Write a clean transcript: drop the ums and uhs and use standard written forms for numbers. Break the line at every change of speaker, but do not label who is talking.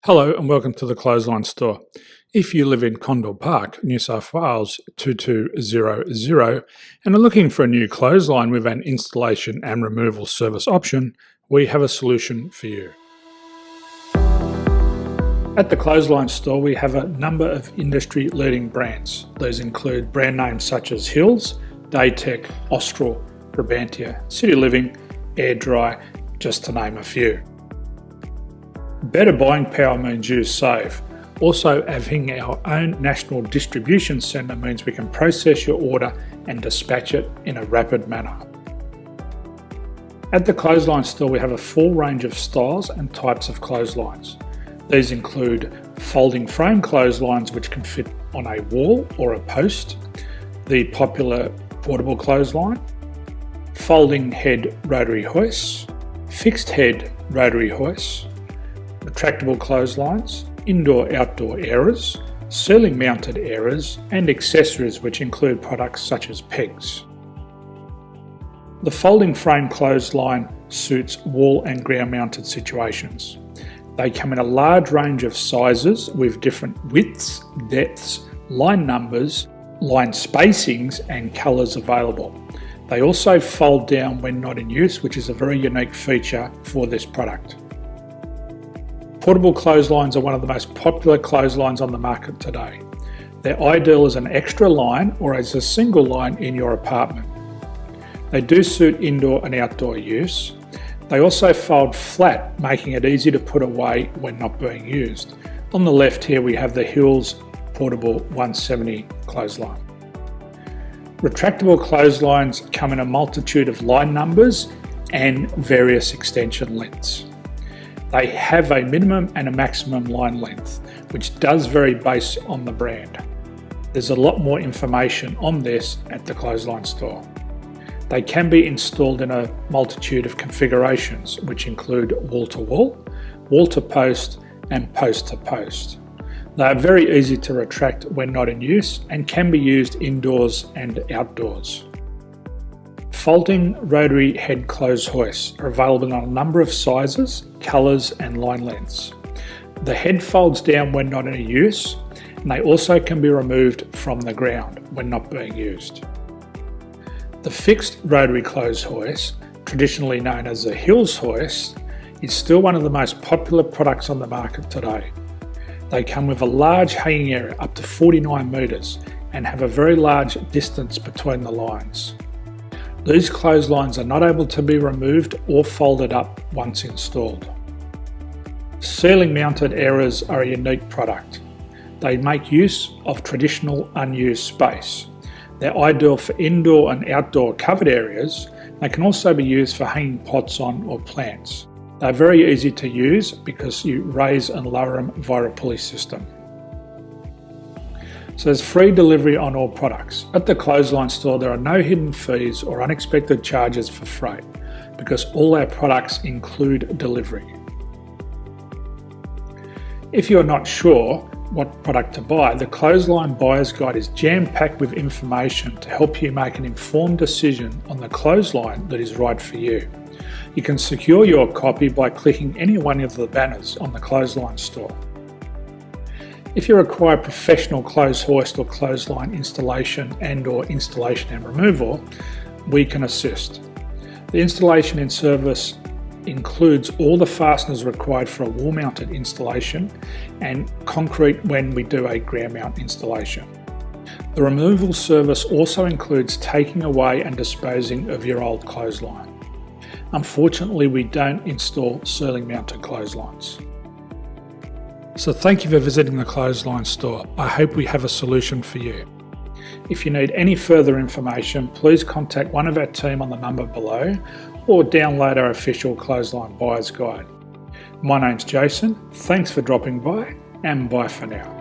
Hello and welcome to the Clothesline Store. If you live in Condell Park, New South Wales 2200 and are looking for a new clothesline with an installation and removal service option, we have a solution for you. At the Clothesline Store we have a number of industry leading brands. These include brand names such as Hills, Daytech, Austral, Brabantia, City Living, Air Dry, just to name a few. Better buying power means you save. Also, having our own national distribution centre means we can process your order and dispatch it in a rapid manner. At the Clothesline Store we have a full range of styles and types of clotheslines. These include folding frame clotheslines which can fit on a wall or a post, the popular portable clothesline, folding head rotary hoists, fixed head rotary hoists, retractable clotheslines, indoor-outdoor airers, ceiling mounted airers and accessories which include products such as pegs. The folding frame clothesline suits wall and ground mounted situations. They come in a large range of sizes with different widths, depths, line numbers, line spacings and colours available. They also fold down when not in use, which is a very unique feature for this product. Portable clotheslines are one of the most popular clotheslines on the market today. They're ideal as an extra line or as a single line in your apartment. They do suit indoor and outdoor use. They also fold flat, making it easy to put away when not being used. On the left here we have the Hills Portable 170 clothesline. Retractable clotheslines come in a multitude of line numbers and various extension lengths. They have a minimum and a maximum line length, which does vary based on the brand. There's a lot more information on this at the Clothesline Store. They can be installed in a multitude of configurations, which include wall-to-wall, wall-to-post and post-to-post. They are very easy to retract when not in use and can be used indoors and outdoors. Folding rotary head clothes hoists are available in a number of sizes, colours and line lengths. The head folds down when not in use, and they also can be removed from the ground when not being used. The fixed rotary clothes hoist, traditionally known as the Hills hoist, is still one of the most popular products on the market today. They come with a large hanging area up to 49 metres and have a very large distance between the lines. These clotheslines are not able to be removed or folded up once installed. Ceiling mounted airers are a unique product. They make use of traditional unused space. They're ideal for indoor and outdoor covered areas. They can also be used for hanging pots on or plants. They're very easy to use because you raise and lower them via a pulley system. So there's free delivery on all products. At the Clothesline Store there are no hidden fees or unexpected charges for freight because all our products include delivery. If you're not sure what product to buy, the Clothesline Buyer's Guide is jam-packed with information to help you make an informed decision on the clothesline that is right for you. You can secure your copy by clicking any one of the banners on the Clothesline Store. If you require professional clothes hoist or clothesline installation and/or installation and removal, we can assist. The installation and service includes all the fasteners required for a wall-mounted installation and concrete when we do a ground mount installation. The removal service also includes taking away and disposing of your old clothesline. Unfortunately, we don't install ceiling mounted clotheslines. So thank you for visiting the Clothesline Store. I hope we have a solution for you. If you need any further information, please contact one of our team on the number below or download our official Clothesline Buyer's Guide. My name's Jason, thanks for dropping by and bye for now.